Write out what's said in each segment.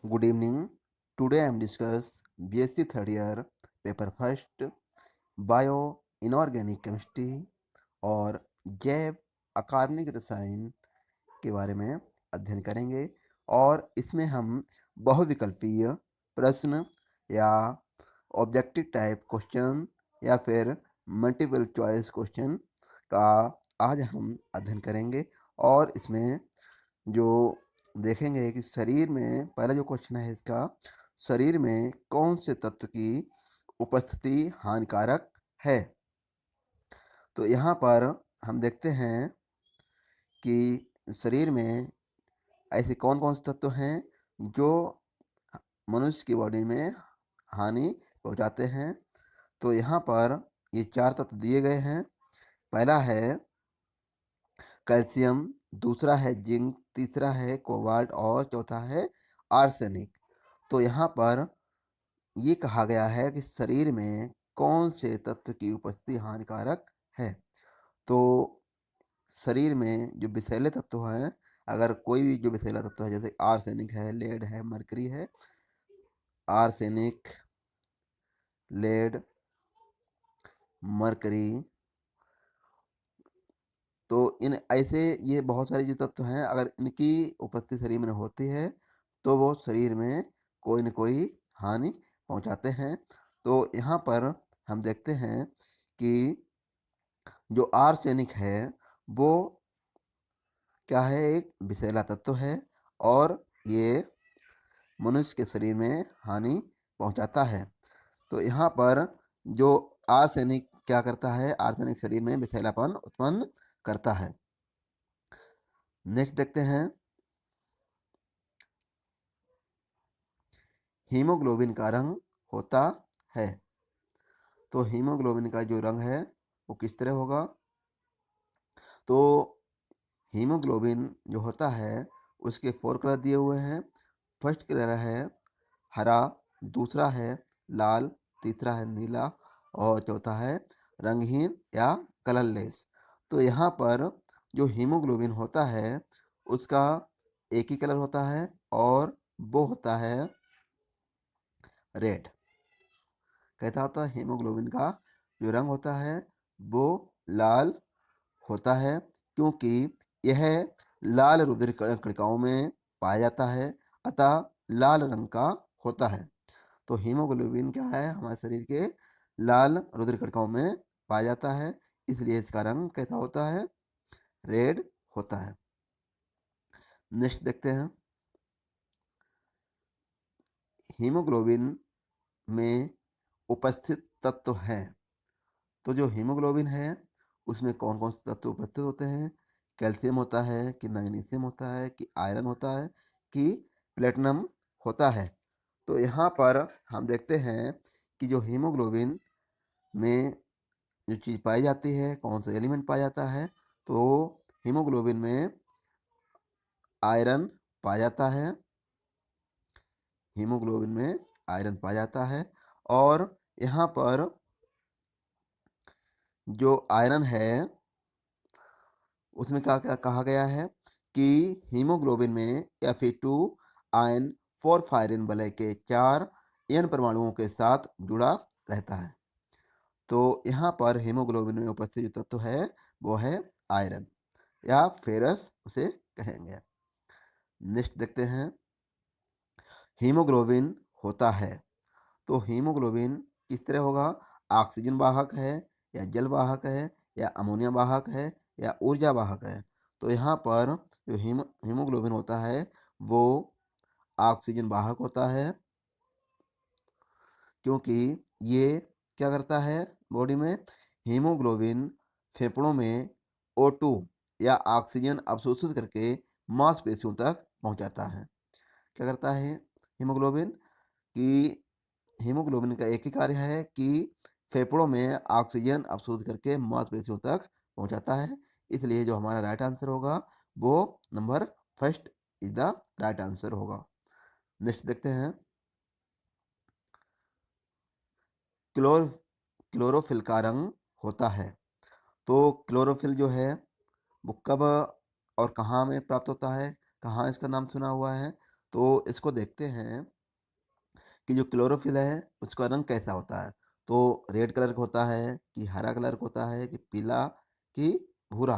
Good evening. Today I am discuss BSc third year paper first Bio Inorganic Chemistry और जैव अकार्बनिक रसायन के बारे में अध्ययन करेंगे और इसमें हम बहुविकल्पीय प्रश्न या ऑब्जेक्टिव टाइप क्वेश्चन या फिर मल्टीपल चॉइस क्वेश्चन का आज हम अध्ययन करेंगे और इसमें जो देखेंगे कि शरीर में पहला जो क्वेश्चन है इसका शरीर में कौन से तत्व की उपस्थिति हानिकारक है। तो यहाँ पर हम देखते हैं कि शरीर में ऐसे कौन कौन से तत्व हैं जो मनुष्य की बॉडी में हानि पहुँचाते हैं। तो यहाँ पर ये चार तत्व दिए गए हैं। पहला है कैल्शियम, दूसरा है जिंक, तीसरा है कोबाल्ट और चौथा है आर्सेनिक। तो यहाँ पर ये कहा गया है कि शरीर में कौन से तत्व की उपस्थिति हानिकारक है। तो शरीर में जो विषैले तत्व हैं, अगर कोई भी जो विषैला तत्व है जैसे आर्सेनिक है, लेड है, मरकरी है, आर्सेनिक, लेड, मरकरी, तो इन ऐसे ये बहुत सारे जो तत्व हैं अगर इनकी उपस्थिति शरीर में होती है तो वो शरीर में कोई न कोई हानि पहुंचाते हैं। तो यहाँ पर हम देखते हैं कि जो आर्सेनिक है वो क्या है, एक विषैला तत्व है और ये मनुष्य के शरीर में हानि पहुंचाता है। तो यहाँ पर जो आर्सेनिक क्या करता है, आर्सेनिक शरीर में विषैलापन उत्पन्न करता है। नेक्स्ट देखते हैं, हीमोग्लोबिन का रंग होता है। तो हीमोग्लोबिन का जो रंग है वो किस तरह होगा। तो हीमोग्लोबिन जो होता है उसके 4 कलर दिए हुए हैं। फर्स्ट कलर है हरा, दूसरा है लाल, तीसरा है नीला और चौथा है रंगहीन या कलरलेस। तो यहाँ पर जो हीमोग्लोबिन होता है उसका एक ही कलर होता है और वो होता है रेड। कहता होता है हीमोग्लोबिन का जो रंग होता है वो लाल होता है क्योंकि यह लाल रुधिर कणिकाओं में पाया जाता है, अतः लाल रंग का होता है। तो हीमोग्लोबिन क्या है, हमारे शरीर के लाल रुधिर कणिकाओं में पाया जाता है, इसलिए इसका रंग कैसा होता है, रेड होता है। नेक्स्ट देखते हैं, हीमोग्लोबिन में उपस्थित तत्व हैं। तो जो हीमोग्लोबिन है उसमें कौन कौन से तत्व उपस्थित होते हैं, कैल्शियम होता है कि मैग्नीशियम होता है कि आयरन होता है कि प्लेटिनम होता है। तो यहाँ पर हम देखते हैं कि जो हीमोग्लोबिन में जो चीज़ पाई जाती है, कौन सा एलिमेंट पाया जाता है, तो हीमोग्लोबिन में आयरन पाया जाता है। हीमोग्लोबिन में आयरन पाया जाता है और यहाँ पर जो आयरन है उसमें क्या क्या कहा गया है कि हीमोग्लोबिन में Fe2 आयन 4 फायरिन वलय के 4 एन परमाणुओं के साथ जुड़ा रहता है। तो यहाँ पर हीमोग्लोबिन में उपस्थित जो तत्व है वो है आयरन या फेरस उसे कहेंगे। नेक्स्ट देखते हैं, हीमोग्लोबिन होता है। तो हीमोग्लोबिन किस तरह होगा, ऑक्सीजन वाहक है या जल वाहक है या अमोनिया वाहक है या ऊर्जा वाहक है। तो यहाँ पर जो हीमोग्लोबिन होता है वो ऑक्सीजन वाहक होता है क्योंकि ये क्या करता है बॉडी में, हीमोग्लोबिन फेफड़ों में O2 या ऑक्सीजन अवशोषित करके मांसपेशियों तक पहुंचाता है। क्या करता है हीमोग्लोबिन, कि हीमोग्लोबिन का एक ही कार्य है कि फेफड़ों में ऑक्सीजन अवशोषित करके मांसपेशियों तक पहुंचाता है। इसलिए जो हमारा राइट आंसर होगा वो number first is the right answer होगा। नेक्स्ट देखते हैं, क्लोर क्लोरोफिल का रंग होता है। तो क्लोरोफिल जो है वो कब और कहाँ में प्राप्त होता है, कहाँ इसका नाम सुना हुआ है, तो इसको देखते हैं कि जो क्लोरोफिल है उसका रंग कैसा होता है। तो रेड कलर का होता है कि हरा कलर का होता है कि पीला कि भूरा।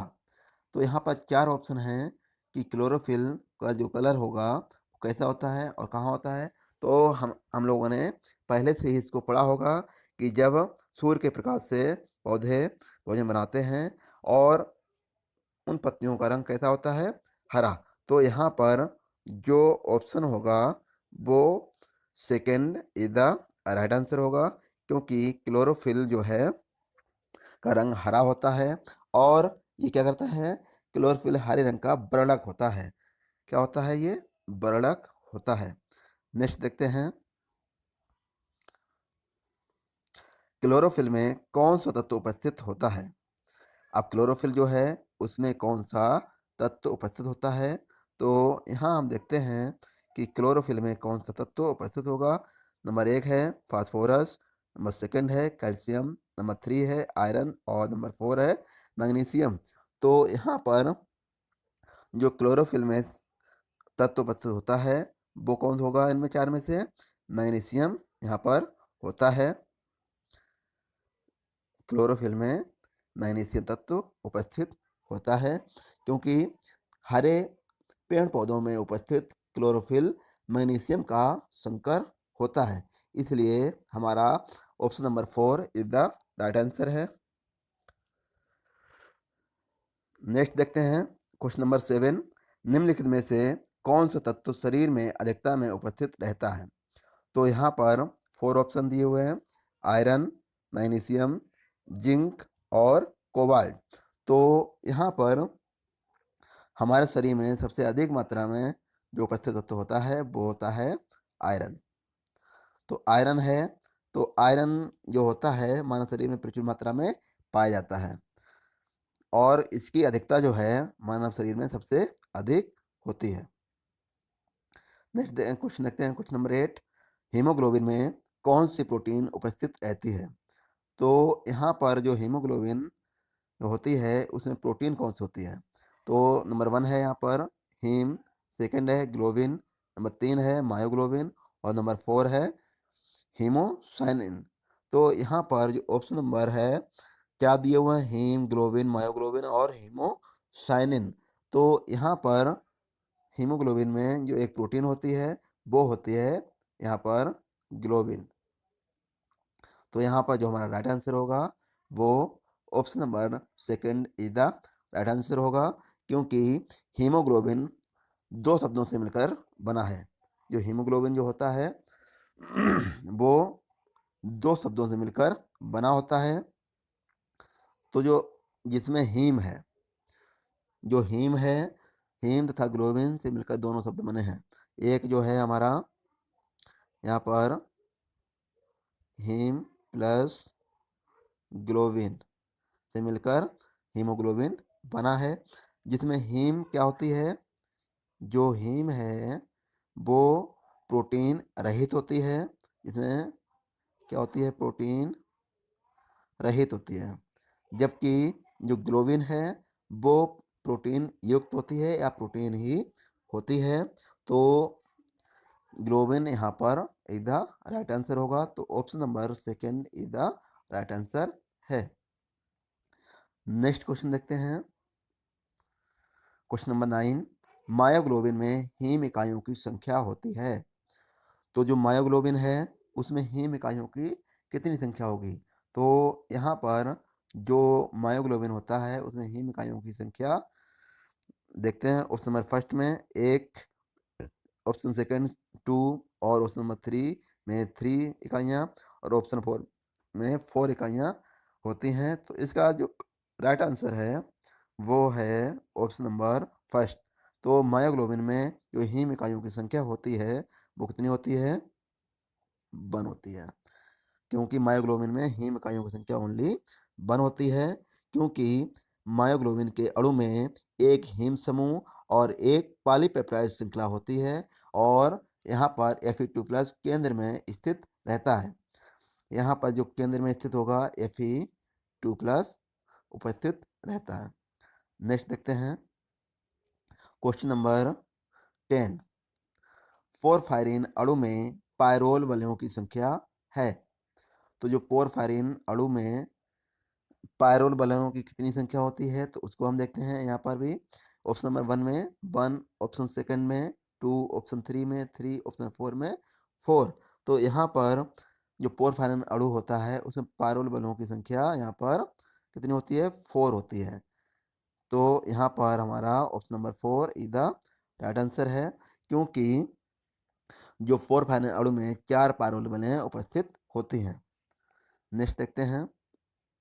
तो यहाँ पर 4 ऑप्शन हैं कि क्लोरोफिल का जो कलर होगा वो कैसा होता है और कहाँ होता है। तो हम लोगों ने पहले से ही इसको पढ़ा होगा कि जब सूर्य के प्रकाश से पौधे भोजन बनाते हैं और उन पत्तियों का रंग कैसा होता है, हरा। तो यहाँ पर जो ऑप्शन होगा वो second is the right answer होगा, क्योंकि क्लोरोफिल जो है का रंग हरा होता है और ये क्या करता है, क्लोरोफिल हरे रंग का बरड़क होता है। क्या होता है ये, बरड़क होता है। नेक्स्ट देखते हैं, क्लोरोफिल में कौन सा तत्व उपस्थित होता है। अब क्लोरोफिल जो है उसमें कौन सा तत्व उपस्थित होता है। तो यहाँ हम देखते हैं कि क्लोरोफिल में कौन सा तत्व उपस्थित होगा। नंबर 1 है फास्फोरस, नंबर सेकंड है कैल्शियम, नंबर 3 है आयरन और नंबर 4 है मैग्नीशियम। तो यहाँ पर जो क्लोरोफिल में तत्व उपस्थित होता है वो कौन होगा, इनमें 4 में से मैग्नीशियम यहाँ पर होता है। क्लोरोफिल में मैग्नीशियम तत्व उपस्थित होता है, क्योंकि हरे पेड़ पौधों में उपस्थित क्लोरोफिल मैग्नीशियम का संकर होता है। इसलिए हमारा option number 4 is the right answer है। नेक्स्ट देखते हैं क्वेश्चन नंबर 7, निम्नलिखित में से कौन सा तत्व शरीर में अधिकता में उपस्थित रहता है। तो यहाँ पर 4 ऑप्शन दिए हुए हैं, आयरन, मैग्नीशियम, जिंक और कोबाल्ट। तो यहाँ पर हमारे शरीर में सबसे अधिक मात्रा में जो उपस्थित तत्व होता है वो होता है आयरन। तो आयरन है, तो आयरन जो होता है मानव शरीर में प्रचुर मात्रा में पाया जाता है और इसकी अधिकता जो है मानव शरीर में सबसे अधिक होती है। नेक्स्ट क्वेश्चन देखते हैं, क्वेश्चन नंबर 8, हीमोग्लोबिन में कौन सी प्रोटीन उपस्थित रहती है। तो यहाँ पर जो हीमोग्लोबिन जो होती है उसमें प्रोटीन कौन सी होती है। तो नंबर 1 है यहाँ पर हीम, सेकंड है ग्लोबिन, नंबर 3 है मायोग्लोबिन और नंबर 4 है हीमोसाइनिन। तो यहाँ पर जो ऑप्शन नंबर है क्या दिए हुए हैं, हीम, ग्लोबिन, मायोग्लोबिन और हीमोसाइनिन। तो यहाँ पर हीमोग्लोबिन में जो एक प्रोटीन होती है वो होती है यहाँ पर ग्लोबिन। तो यहाँ पर जो हमारा राइट आंसर होगा वो option number second is the right answer होगा, क्योंकि हीमोग्लोबिन 2 शब्दों से मिलकर बना है। जो हीमोग्लोबिन जो होता है वो 2 शब्दों से मिलकर बना होता है। तो जो जिसमें हीम है, जो हीम है, हीम तथा ग्लोबिन से मिलकर दोनों शब्द बने हैं। एक जो है हमारा यहाँ पर हीम प्लस ग्लोबिन से मिलकर हीमोग्लोबिन बना है, जिसमें हीम क्या होती है, जो हीम है वो प्रोटीन रहित होती है। इसमें क्या होती है, प्रोटीन रहित होती है, जबकि जो ग्लोबिन है वो प्रोटीन युक्त होती है या प्रोटीन ही होती है। तो ग्लोबिन यहाँ पर इज द राइट आंसर होगा। तो option number second is the right answer है। नेक्स्ट क्वेश्चन देखते हैं, क्वेश्चन नंबर 9, मायोग्लोबिन में हीम इकाइयों की संख्या होती है। तो जो मायोग्लोबिन है उसमें हीम इकाइयों की कितनी संख्या होगी। तो यहाँ पर जो मायोग्लोबिन होता है उसमें हीम इकाइयों की संख्या देखते हैं। ऑप्शन नंबर फर्स्ट में 1, ऑप्शन सेकंड 2 और ऑप्शन नंबर 3 में 3 इकाइयाँ और ऑप्शन 4 में 4 इकाइयाँ होती हैं। तो इसका जो राइट आंसर है वो है ऑप्शन नंबर फर्स्ट। तो मायोग्लोबिन में जो हीम इकाइयों की संख्या होती है वो कितनी होती है, 1 होती है, क्योंकि मायोग्लोबिन में हीम इकाइयों की संख्या ओनली 1 होती है, क्योंकि मायोग्लोबिन के अणु में एक हीम समूह और एक पॉलीपेप्टाइड श्रृंखला होती है और यहाँ पर Fe2 प्लस केंद्र में स्थित रहता है। यहाँ पर जो केंद्र में स्थित होगा Fe2 प्लस उपस्थित रहता है। नेक्स्ट देखते हैं क्वेश्चन नंबर 10, पोरफायरिन अणु में पायरोल वलयों की संख्या है। तो जो पोरफायरिन अणु में पायरोल वलयों की कितनी संख्या होती है, तो उसको हम देखते हैं यहाँ पर भी। ऑप्शन नंबर 1 में 1, ऑप्शन सेकंड में 2, ऑप्शन 3 में 3, ऑप्शन 4 में 4। तो यहाँ पर जो पोरफायरिन अणु होता है उसमें पायरोल वलयों की संख्या यहाँ पर कितनी होती है, 4 होती है। तो यहाँ पर हमारा option number 4 is the right answer है, क्योंकि जो पोरफायरिन अणु में 4 पायरोल वलयें उपस्थित होती हैं। नेक्स्ट देखते हैं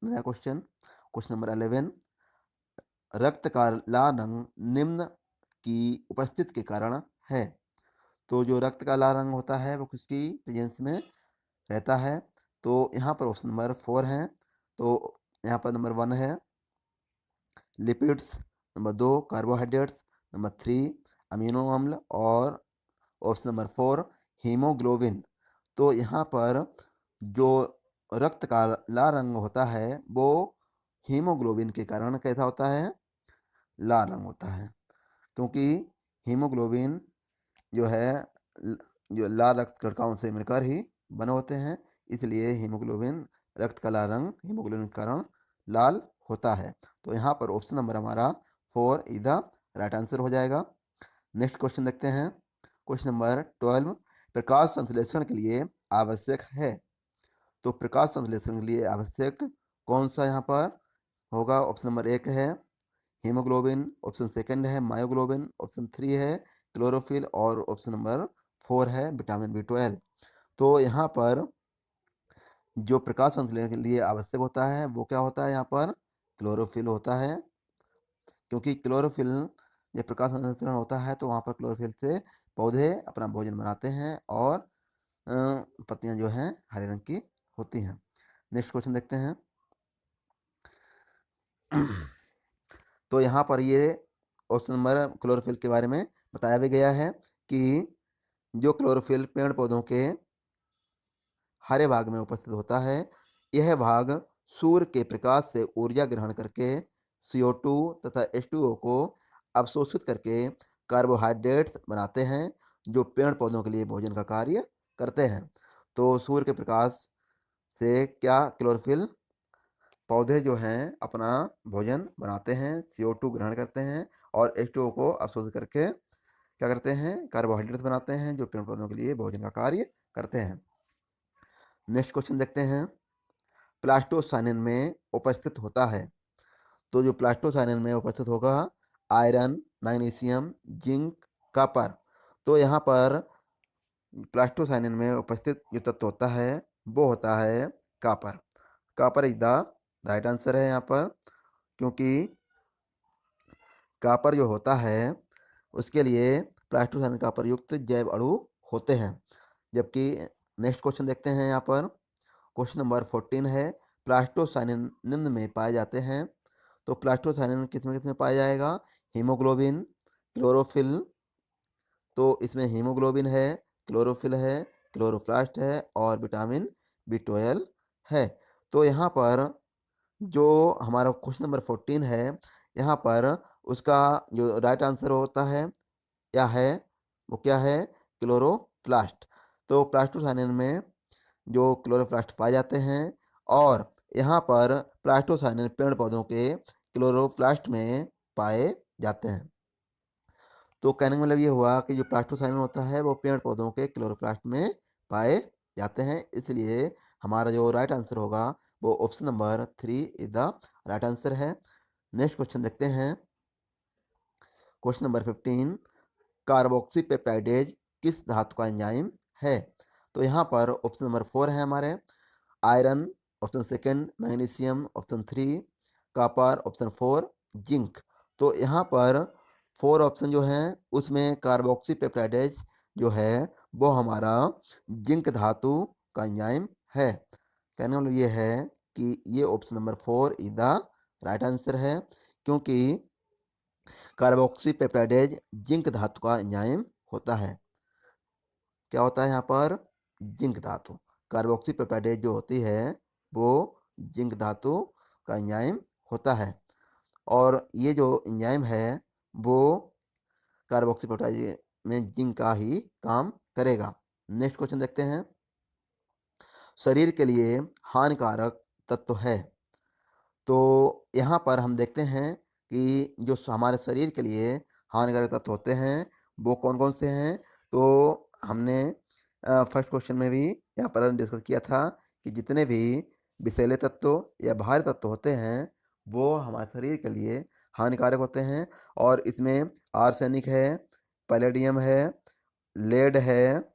नया क्वेश्चन। क्वेश्चन नंबर 11, रक्त का लाल रंग निम्न की उपस्थिति के कारण है। तो जो रक्त का लाल रंग होता है वो किसकी प्रेजेंस में रहता है? तो यहाँ पर ऑप्शन नंबर 4 है। तो यहाँ पर नंबर 1 है lipids, number 2 carbohydrates, number 3 amino अम्ल और ऑप्शन नंबर 4 हीमोग्लोबिन। तो यहाँ पर जो रक्त का लाल रंग होता है वो हीमोग्लोबिन के कारण कैसा होता है, लाल रंग होता है, क्योंकि हीमोग्लोबिन जो है जो लाल रक्त कणिकाओं से मिलकर ही बने होते हैं, इसलिए हीमोग्लोबिन रक्त का लाल रंग हीमोग्लोबिन के कारण लाल होता है। तो यहाँ पर ऑप्शन नंबर हमारा 4 इज द राइट आंसर हो जाएगा। नेक्स्ट क्वेश्चन देखते हैं। क्वेश्चन नंबर 12, प्रकाश संश्लेषण के लिए आवश्यक है। तो प्रकाश संश्लेषण के लिए आवश्यक कौन सा यहाँ पर होगा? ऑप्शन नंबर 1 है हीमोग्लोबिन, ऑप्शन सेकंड है मायोग्लोबिन, ऑप्शन 3 है क्लोरोफिल और ऑप्शन नंबर 4 है विटामिन B12। तो यहाँ पर जो प्रकाश संश्लेषण के लिए आवश्यक होता है वो क्या होता है? यहाँ पर क्लोरोफिल होता है, क्योंकि क्लोरोफिल जब प्रकाश संश्लेषण होता है तो वहाँ पर क्लोरोफिल से पौधे अपना भोजन बनाते हैं और पत्तियाँ जो हैं हरे रंग की होती हैं। नेक्स्ट क्वेश्चन देखते हैं। तो यहाँ पर ये ऑप्शन नंबर क्लोरोफिल के बारे में बताया भी गया है कि जो क्लोरोफिल पेड़ पौधों के हरे भाग में उपस्थित होता है, यह भाग सूर्य के प्रकाश से ऊर्जा ग्रहण करके CO2 तथा H2O को अवशोषित करके कार्बोहाइड्रेट्स बनाते हैं, जो पेड़ पौधों के लिए भोजन का कार्य करते हैं। तो सूर्य के प्रकाश से क्या क्लोरोफिल पौधे जो हैं अपना भोजन बनाते हैं, CO2 ग्रहण करते हैं और H2O को अवशोषित करके क्या करते हैं, कार्बोहाइड्रेट्स बनाते हैं, जो पेड़ पौधों के लिए भोजन का कार्य करते हैं। नेक्स्ट क्वेश्चन देखते हैं। प्लास्टोसाइनिन में उपस्थित होता है। तो जो प्लास्टोसाइनिन में उपस्थित होगा आयरन, मैग्नीशियम, जिंक, कॉपर। तो यहाँ पर प्लास्टोसाइनिन में उपस्थित जो तत्व होता है वो होता है copper. Copper is the right answer है यहाँ पर, क्योंकि कॉपर जो होता है उसके लिए प्लास्टोसाइनिन कॉपर युक्त जैव अणु होते हैं। जबकि नेक्स्ट क्वेश्चन देखते हैं यहाँ पर। क्वेश्चन नंबर 14 है प्लास्टोसाइनिन निम्न में पाए जाते हैं। तो प्लास्टोसाइनिन किस में पाया जाएगा? हीमोग्लोबिन, क्लोरोफिल, तो इसमें हीमोग्लोबिन है, क्लोरोफिल है, क्लोरोप्लास्ट है और विटामिन B12 है। तो यहाँ पर जो हमारा क्वेश्चन नंबर 14 है, यहाँ पर उसका जो राइट आंसर होता है क्या है, वो क्या है? क्लोरोप्लास्ट। तो प्लास्टोसाइनिन में जो क्लोरोप्लास्ट पाए जाते हैं और यहाँ पर प्लास्टोसाइनिन पेड़ पौधों के क्लोरोप्लास्ट में पाए जाते हैं। तो कहने का मतलब ये हुआ कि जो प्लास्टोसाइनिन होता है वो पेड़ पौधों के क्लोरोप्लास्ट में पाए जाते हैं, इसलिए हमारा जो राइट आंसर होगा वो option number 3 is the right answer है। नेक्स्ट क्वेश्चन देखते हैं। क्वेश्चन नंबर 15, कार्बोक्सी पेप्टाइडेज किस धातु का एंजाइम है? तो यहाँ पर ऑप्शन नंबर 4 है हमारे iron, option second magnesium, option 3 copper, option 4 zinc. तो यहाँ पर 4 ऑप्शन जो हैं उसमें कार्बोक्सी पेप्टाइडेज जो है वो हमारा जिंक धातु का एंजाइम है। कहने वाला ये है कि ये option number 4 is the right answer है, क्योंकि कार्बोक्सी पेप्टाइडेज जिंक धातु का एंजाइम होता है। क्या होता है यहाँ पर? जिंक धातु। कार्बोक्सी पेप्टाइडेज जो होती है वो जिंक धातु का एंजाइम होता है और ये जो एंजाइम है वो कार्बोक्सी पेप्टाइडेज में जिंक का ही काम करेगा। नेक्स्ट क्वेश्चन देखते हैं। शरीर के लिए हानिकारक तत्व है। तो यहाँ पर हम देखते हैं कि जो हमारे शरीर के लिए हानिकारक तत्व होते हैं वो कौन कौन से हैं। तो हमने फर्स्ट क्वेश्चन में भी यहाँ पर डिस्कस किया था कि जितने भी विषैले तत्व या भारी तत्व होते हैं वो हमारे शरीर के लिए हानिकारक होते हैं। और इसमें आर्सेनिक है, पैलेडियम है, लेड है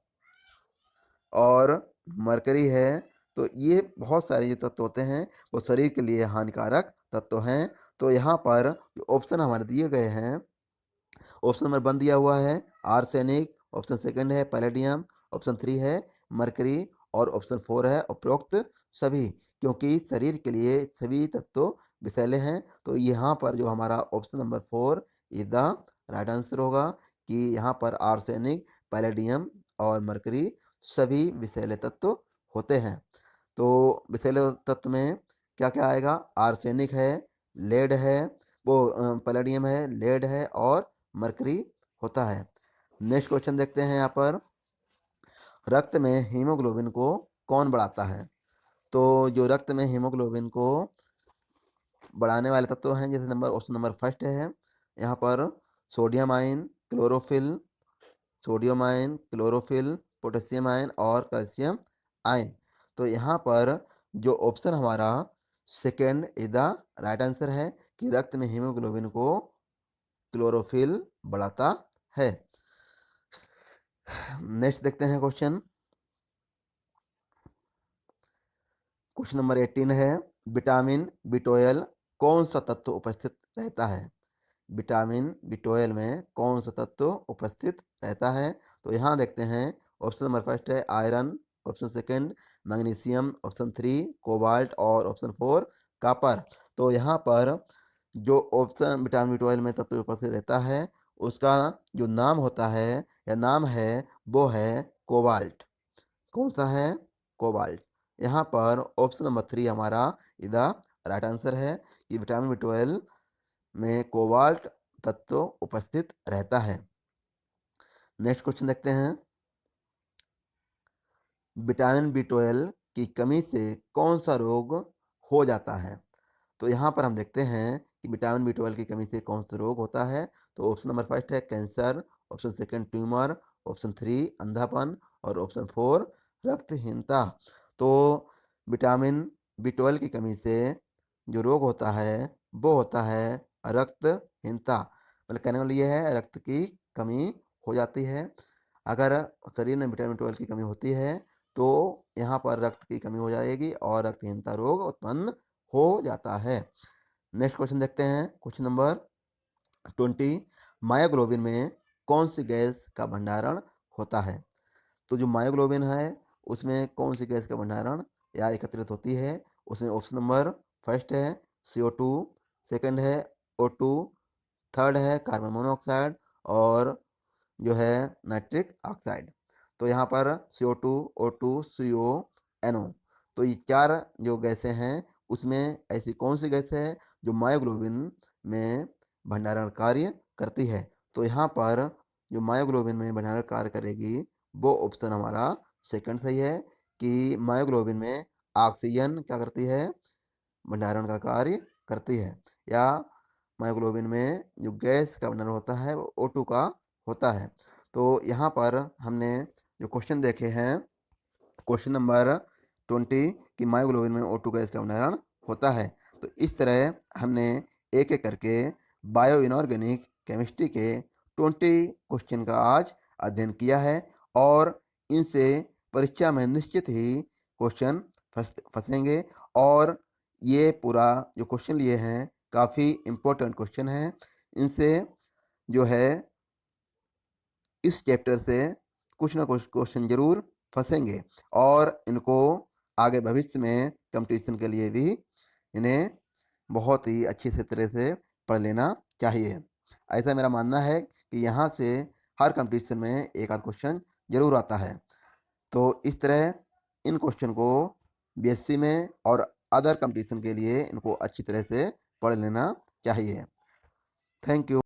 और मरकरी है। तो ये बहुत सारे जो तत्व होते हैं वो शरीर के लिए हानिकारक तत्व हैं। तो यहाँ पर जो ऑप्शन हमारे दिए गए हैं, ऑप्शन नंबर 1 दिया हुआ है आर्सेनिक, ऑप्शन सेकंड है पैलेडियम, ऑप्शन 3 है मरकरी और ऑप्शन 4 है उपरोक्त सभी। क्योंकि शरीर के लिए सभी तत्व विषैले हैं तो यहाँ पर जो हमारा option number 4 is the right answer होगा कि यहाँ पर आर्सेनिक, पैलेडियम और मरकरी सभी विषैले तत्व होते हैं। तो विषैले तत्व में क्या क्या आएगा? आर्सेनिक है, लेड है, वो पैलेडियम है, लेड है और मरकरी होता है। नेक्स्ट क्वेश्चन देखते हैं यहाँ पर। रक्त में हीमोग्लोबिन को कौन बढ़ाता है? तो जो रक्त में हीमोग्लोबिन को बढ़ाने वाले तत्व हैं जैसे ऑप्शन नंबर फर्स्ट है यहाँ पर sodium ion, chlorophyll, sodium ion, chlorophyll, potassium ion और कैल्शियम आयन। तो यहाँ पर जो ऑप्शन हमारा second is the right answer है कि रक्त में हीमोग्लोबिन को क्लोरोफिल बढ़ाता है। नेक्स्ट देखते हैं क्वेश्चन। क्वेश्चन नंबर 18 है विटामिन B12 कौन सा तत्व उपस्थित रहता है? विटामिन B12 में कौन सा तत्व उपस्थित रहता है? तो यहाँ देखते हैं। ऑप्शन नंबर फर्स्ट है iron, option second magnesium, option 3 cobalt और ऑप्शन 4 कॉपर। तो यहाँ पर जो ऑप्शन विटामिन B12 में तत्व उपस्थित रहता है उसका जो नाम होता है या नाम है वो है कोबाल्ट। कौन सा है? कोबाल्ट। यहाँ पर ऑप्शन नंबर 3 हमारा इधर राइट आंसर है कि विटामिन B12 में कोबाल्ट तत्व उपस्थित रहता है। नेक्स्ट क्वेश्चन देखते हैं। विटामिन B12 की कमी से कौन सा रोग हो जाता है? तो यहाँ पर हम देखते हैं कि विटामिन B12 की कमी से कौन सा रोग होता है। तो ऑप्शन नंबर फर्स्ट है cancer, option second tumour, option 3 अंधापन और ऑप्शन 4 रक्तहीनता। तो विटामिन B12 की कमी से जो रोग होता है वो होता है रक्तहीनता। मतलब कहने वाला ये है रक्त की कमी हो जाती है। अगर शरीर में विटामिन B12 की कमी होती है तो यहाँ पर रक्त की कमी हो जाएगी और रक्तहीनता रोग उत्पन्न हो जाता है। नेक्स्ट क्वेश्चन देखते हैं। क्वेश्चन नंबर 20 मायोग्लोबिन में कौन सी गैस का भंडारण होता है? तो जो मायोग्लोबिन है उसमें कौन सी गैस का भंडारण या एकत्रित होती है? उसमें ऑप्शन नंबर फर्स्ट है CO2, सेकंड है O2, थर्ड है कार्बन मोनोऑक्साइड और जो है नाइट्रिक ऑक्साइड। तो यहाँ पर CO2, O2, CO, NO। तो ये चार जो गैसें हैं उसमें ऐसी कौन सी गैस है जो मायोग्लोबिन में भंडारण कार्य करती है? तो यहाँ पर जो मायोग्लोबिन में भंडारण कार्य करेगी वो ऑप्शन हमारा सेकंड सही है कि मायोग्लोबिन में ऑक्सीजन क्या करती है? भंडारण का कार्य करती है। या मायोग्लोबिन में जो गैस का भंडारण होता है वो O2 का होता है। तो यहाँ पर हमने जो क्वेश्चन देखे हैं क्वेश्चन नंबर 20 कि मायोग्लोबिन में O2 गैस का भंडारण होता है। तो इस तरह हमने एक एक करके बायो इनऑर्गेनिक केमिस्ट्री के 20 क्वेश्चन का आज अध्ययन किया है और इनसे परीक्षा में निश्चित ही क्वेश्चन फंसेंगे। और ये पूरा जो क्वेश्चन लिए हैं काफ़ी इम्पोर्टेंट क्वेश्चन हैं। इनसे जो है इस चैप्टर से कुछ ना कुछ क्वेश्चन जरूर फंसेंगे और इनको आगे भविष्य में कंपटीशन के लिए भी इन्हें बहुत ही अच्छी से तरह से पढ़ लेना चाहिए। ऐसा मेरा मानना है कि यहाँ से हर कंपटीशन में एक आध क्वेश्चन जरूर आता है। तो इस तरह इन क्वेश्चन को BSc में और अदर कंपटीशन के लिए इनको अच्छी तरह से पढ़ लेना चाहिए। Thank you.